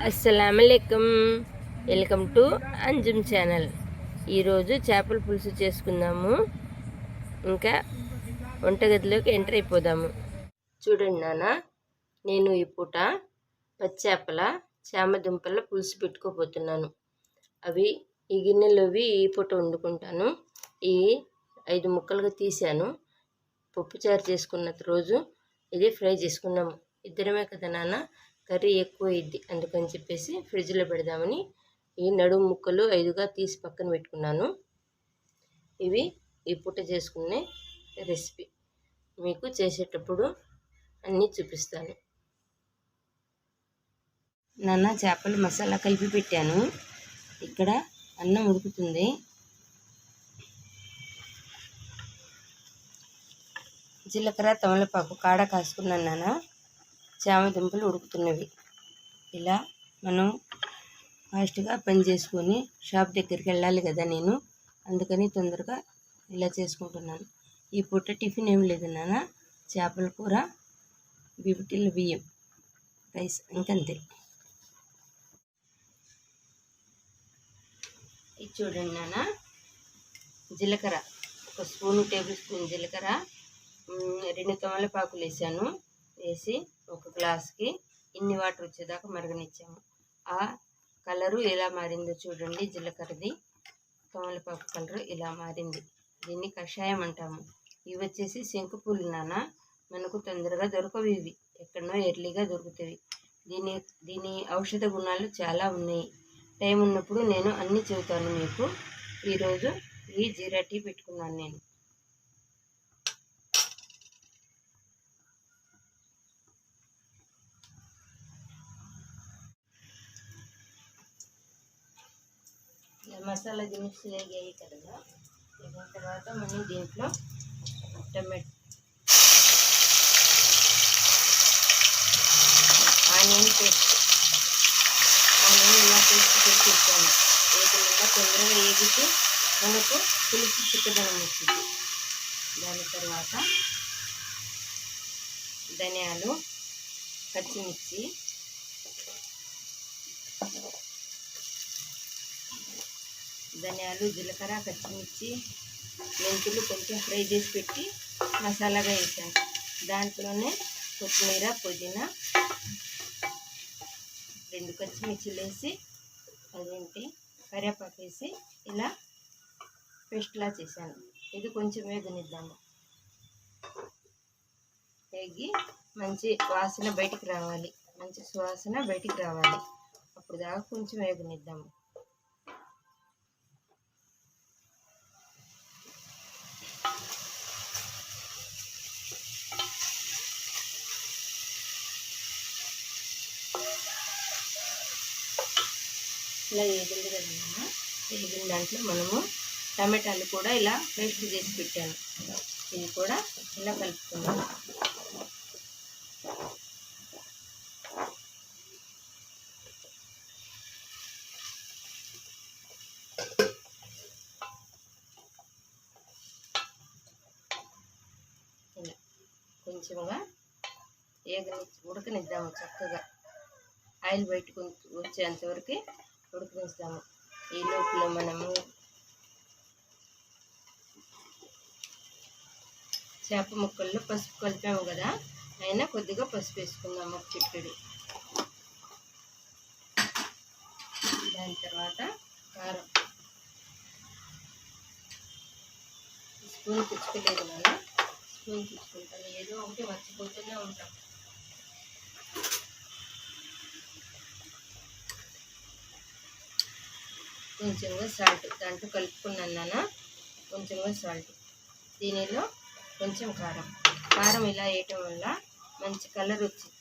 అస్సలాముఅలైకుం, welcome to Anjum channel. ఈరోజు చేపల పులుసు చేసుకుందాము. ఇంకా వంటగదిలోకి ఎంటర్ అయిపోదాము. చూడండి నాన్న, నేను ఈ పూట పచ్చేపల చామదుంపల పులుసు పెట్టుకోబోతున్నాను. అవి ఈ గిన్నెలోవి ఈ పూట వండుకుంటాను. ఈ 5 ముక్కలుగా తీసాను. పప్పుచారు చేసుకున్న రోజు ఇది ఫ్రై చేసుకున్నాము. ఇద్దరమే కదా నాన్న, కర్రీ ఎక్కువ అయింది, అందుకని చెప్పేసి ఫ్రిడ్జ్లో పెడదామని ఈ నడుము ముక్కలు 5గా తీసి పక్కన పెట్టుకున్నాను. ఇవి ఈ పూట చేసుకునే రెసిపీ. మీకు చేసేటప్పుడు అన్నీ చూపిస్తాను. నాన్న, చేపలు మసాలా కలిపి పెట్టాను. ఇక్కడ అన్నం ఉడుకుతుంది. జీలకర్ర తమలపాకు కాడ కాసుకున్నాను నాన్న. చామదుంపలు ఉడుకుతున్నవి. ఇలా మనం ఫాస్ట్గా పని చేసుకొని షాప్ దగ్గరికి వెళ్ళాలి కదా నేను, అందుకని తొందరగా ఇలా చేసుకుంటున్నాను. ఈ పూట టిఫిన్ ఏం లేదు నాన్న, చేపల కూర, బియ్యం రైస్, ఇంకంతే. ఇది చూడండి నాన్న, జీలకర్ర ఒక టేబుల్ స్పూన్ జీలకర్ర, 2 తమలపాకులు వేసాను. వేసి ఒక గ్లాస్కి ఇన్ని వాటర్ వచ్చేదాకా మరగనిచ్చాము. ఆ కలరు ఎలా మారిందో చూడండి. జీలకర్రది తమలపాకు కలరు ఇలా మారింది. దీన్ని కషాయం అంటాము. ఇవి వచ్చేసి శంకుపూలు నాన్న, మనకు తొందరగా దొరకవు. ఇవి ఎక్కడనో ఎర్లీగా దొరుకుతాయి. దీని ఔషధ గుణాలు చాలా ఉన్నాయి. టైం ఉన్నప్పుడు నేను అన్నీ చెబుతాను మీకు. ఈరోజు ఈ జీరా టీ పెట్టుకున్నాను నేను. మసాలా దినుసులు వేగాయి కదా, వేగిన తర్వాత మనం దీంట్లో ఆనియన్ ఇలా పేస్ట్ చేసి ఇచ్చాను. వేగకుండా తొందరగా వేగితే మనకు పులుసు చిక్కదనం వచ్చింది. దాని తర్వాత ధనియాలు, పచ్చిమిర్చి, జీలకర్ర, పచ్చిమిర్చి, మెంతులు కొంచెం ఫ్రై చేసి పెట్టి మసాలాగా వేసాను. దాంట్లోనే కొత్తిమీర, పుదీనా, 2 పచ్చిమిర్చిలు వేసి కరివేపాకు వేసి ఇలా పేస్ట్లా చేశాను. ఇది కొంచెం వేగనిద్దాము. వేగి మంచి వాసన బయటికి రావాలి, మంచి సువాసన బయటికి రావాలి. అప్పుడు దాకా కొంచెం వేగనిద్దాము. ఇలా వేగింది కదమ్మా. వేగిన దాంట్లో మనము టమాటాలు కూడా ఇలా పేస్ట్ చేసి పెట్టాను. ఇది కూడా ఇలా కలుపుకున్నాము. ఇలా కొంచెంగా ఉడకనిద్దాము. చక్కగా ఆయిల్ బయటకు వచ్చేంతవరకు ఉడకనిస్తాము. ఈ లోపల మనము చేప ముక్కల్లో పసుపు కలిపాము కదా, అయినా కొద్దిగా పసుపు వేసుకుందాము, ఒక చిటికెడు. దాని తర్వాత కారం, స్పూన్ తెచ్చుకోలేదు కదా, స్పూన్ తెచ్చుకుంటాను. ఏదో ఒకటి మర్చిపోతూనే ఉంటాం. కొంచెంగా సాల్ట్ దాంట్లో కలుపుకున్నాను నాన్న. కొంచెంగా సాల్ట్, దీనిలో కొంచెం కారం ఇలా వేయటం వల్ల మంచి కలర్ వచ్చింది.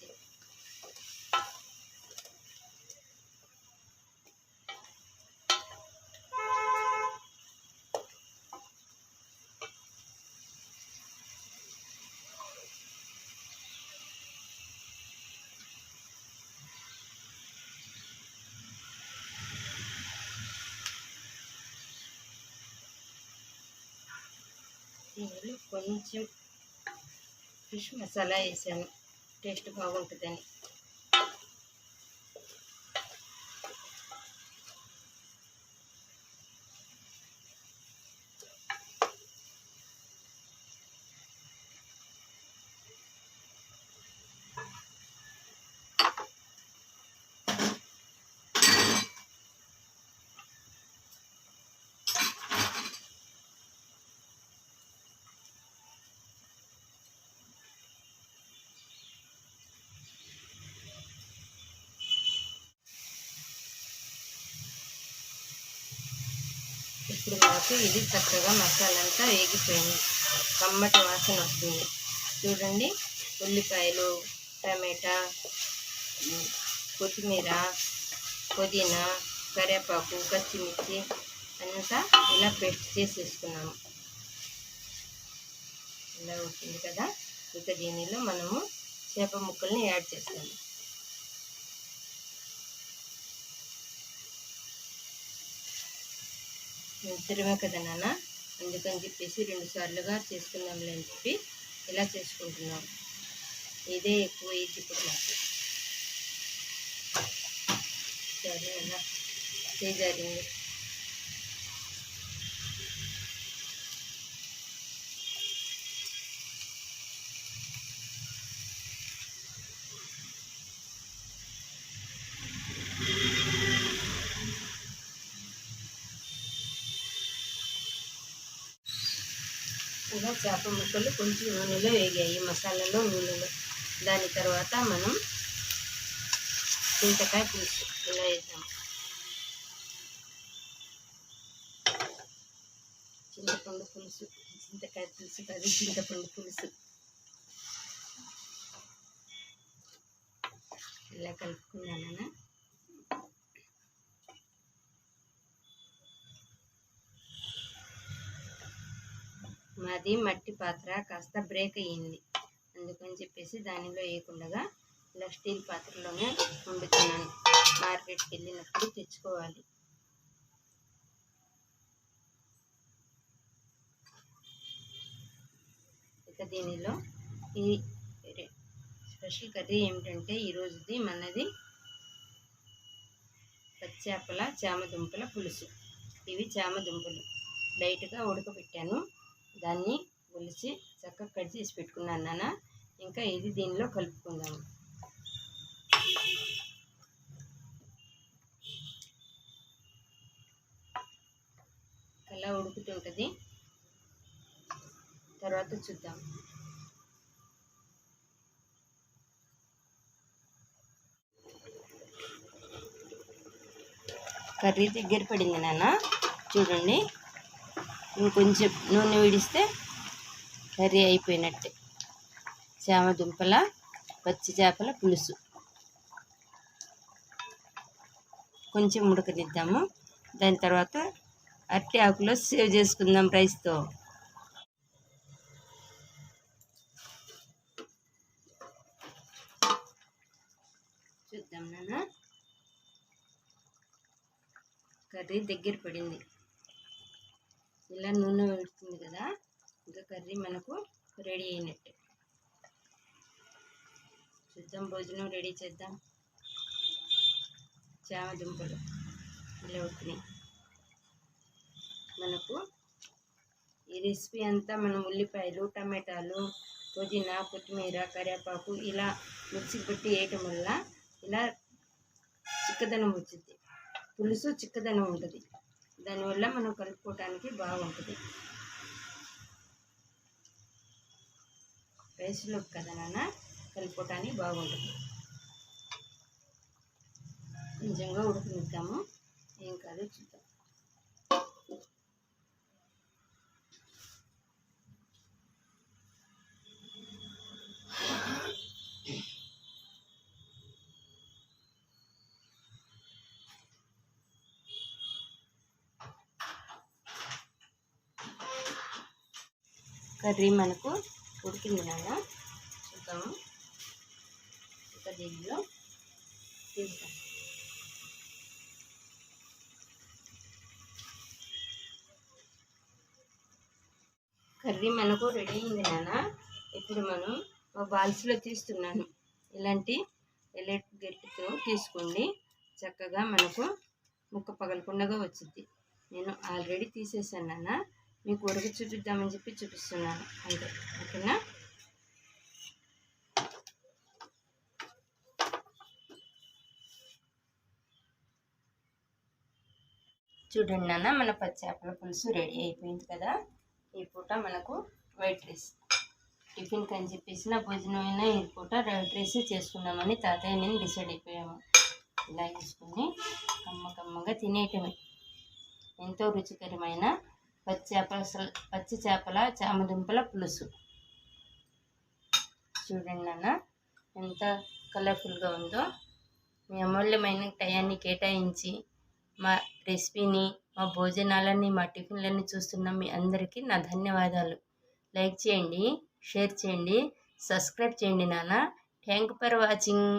దీనిలో కొంచెం ఫిష్ మసాలా వేసాను, టేస్ట్ బాగుంటుందని. ఇప్పుడు మనకు ఇది చక్కగా మసాలా అంతా వేగిపోయింది, కమ్మటి వాసన వస్తుంది. చూడండి, ఉల్లిపాయలు, టమాటా, కొత్తిమీర, పుదీనా, కరివేపాకు, పచ్చిమిర్చి అంతా ఇలా పేస్ట్ చేసేసుకున్నాము. ఇలా ఉంటుంది కదా. ఇక దీనిలో మనము చేప ముక్కల్ని యాడ్ చేస్తాము. ఇద్దరమే కదా నాన్న, అందుకని చెప్పేసి 2 సార్లుగా చేసుకుందాంలే అని చెప్పి ఇలా చేసుకుంటున్నాం. ఇదే ఎక్కువ ఇది ఇప్పుడు నాకు సరే అలా చేజారింది. ఇలా చేప ముక్కలు కొంచెం నూనెలో వేగాయి, మసాలాలో, నూనెలో. దాని తర్వాత మనం చింతకాయ పులుసు ఇలా వేద్దాం. చింతపండు పులుసు, చింతకాయ పులుసు కాదు, చింతపండు పులుసు. ఇలా కలుపుకున్నాను. మాది మట్టి పాత్ర కాస్త బ్రేక్ అయ్యింది, అందుకని చెప్పేసి దానిలో వేయకుండా ఇలా స్టీల్ పాత్రలోనే వండుతున్నాను. మార్కెట్కి వెళ్ళినప్పుడు తెచ్చుకోవాలి. ఇక దీనిలో ఈ స్పెషల్ కర్రీ ఏమిటంటే ఈరోజుది మనది పచ్చేపల చామదుంపల పులుసు. ఇవి చామదుంపలు లైట్గా ఉడకబెట్టాను, దాన్ని ఒలిచి చక్కగా కట్ చేసి పెట్టుకున్నాను నాన్న. ఇంకా ఇది దీనిలో కలుపుకుందాము. అలా ఉడుకుతుంటుంది, తర్వాత చూద్దాం. కర్రీ దగ్గర పడింది నాన్న, చూడండి. ఇంకొంచెం నూనె విడిస్తే కర్రీ అయిపోయినట్టే. చామదుంపల పచ్చి చేపల పులుసు కొంచెం ఉడకనిద్దాము. దాని తర్వాత అరటి ఆకులో సేవ్ చేసుకుందాం రైస్తో. చూద్దాం నాన్న, కర్రీ దగ్గర పడింది. ఇలా నూనె పెడుతుంది కదా, ఇంకా కర్రీ మనకు రెడీ అయినట్టే. చూద్దాం, భోజనం రెడీ చేద్దాం. చామదుంపలు ఇలా ఉడికినాయి. మనకు ఈ రెసిపీ అంతా మనం ఉల్లిపాయలు, టమాటాలు, పుదీనా, కొత్తిమీర, కరివేపాకు ఇలా మిక్సీకి పెట్టి వేయటం వల్ల ఇలా చిక్కదనం వచ్చింది. పులుసు చిక్కదనం ఉంటుంది, దానివల్ల మనం కలుపుకోవటానికి బాగుంటుంది. రైస్లో కదా నాన్న, కలుపుకోవటానికి బాగుంటుంది. నిజంగా ఉడకనిద్దాము, ఏం కాదు చూద్దాం. కర్రీ మనకు ఉడికింది నాన్న, చూద్దాము. ఒక దీనిలో తీద్దాం. కర్రీ మనకు రెడీ అయింది నాన్న. ఇప్పుడు మనం బాల్స్లో తీస్తున్నాను. ఇలాంటి ఎలక్ట్రిక్ గరిటెతో తీసుకోండి, చక్కగా మనకు ముక్క పగలకుండా వచ్చింది. నేను ఆల్రెడీ తీసేసాను నాన్న, మీకు ఉడక చూపిద్దామని చెప్పి చూపిస్తున్నాను అంతే, ఓకేనా. చూడండి నాన్న, మన పచ్చేపల పులుసు రెడీ అయిపోయింది కదా. ఈ పూట మనకు వైట్ రైస్ టిఫిన్కి అని చెప్పేసి నా భోజనం అయినా ఈ పూట వైట్ రైస్ చేసుకుందామని తాతయ్య నేను డిసైడ్ అయిపోయాము. ఇలా వేసుకొని కమ్మగా తినేయటమే. ఎంతో రుచికరమైన పచ్చి చేపల చామదుంపల పులుసు. చూడండి నాన్న ఎంత కలర్ఫుల్గా ఉందో. మీ అమూల్యమైన టయాన్ని కేటాయించి మా రెసిపీని, మా భోజనాలని, మా టిఫిన్లని చూస్తున్న మీ అందరికీ నా ధన్యవాదాలు. లైక్ చేయండి, షేర్ చేయండి, సబ్స్క్రైబ్ చేయండి నాన్న. Thank for watching.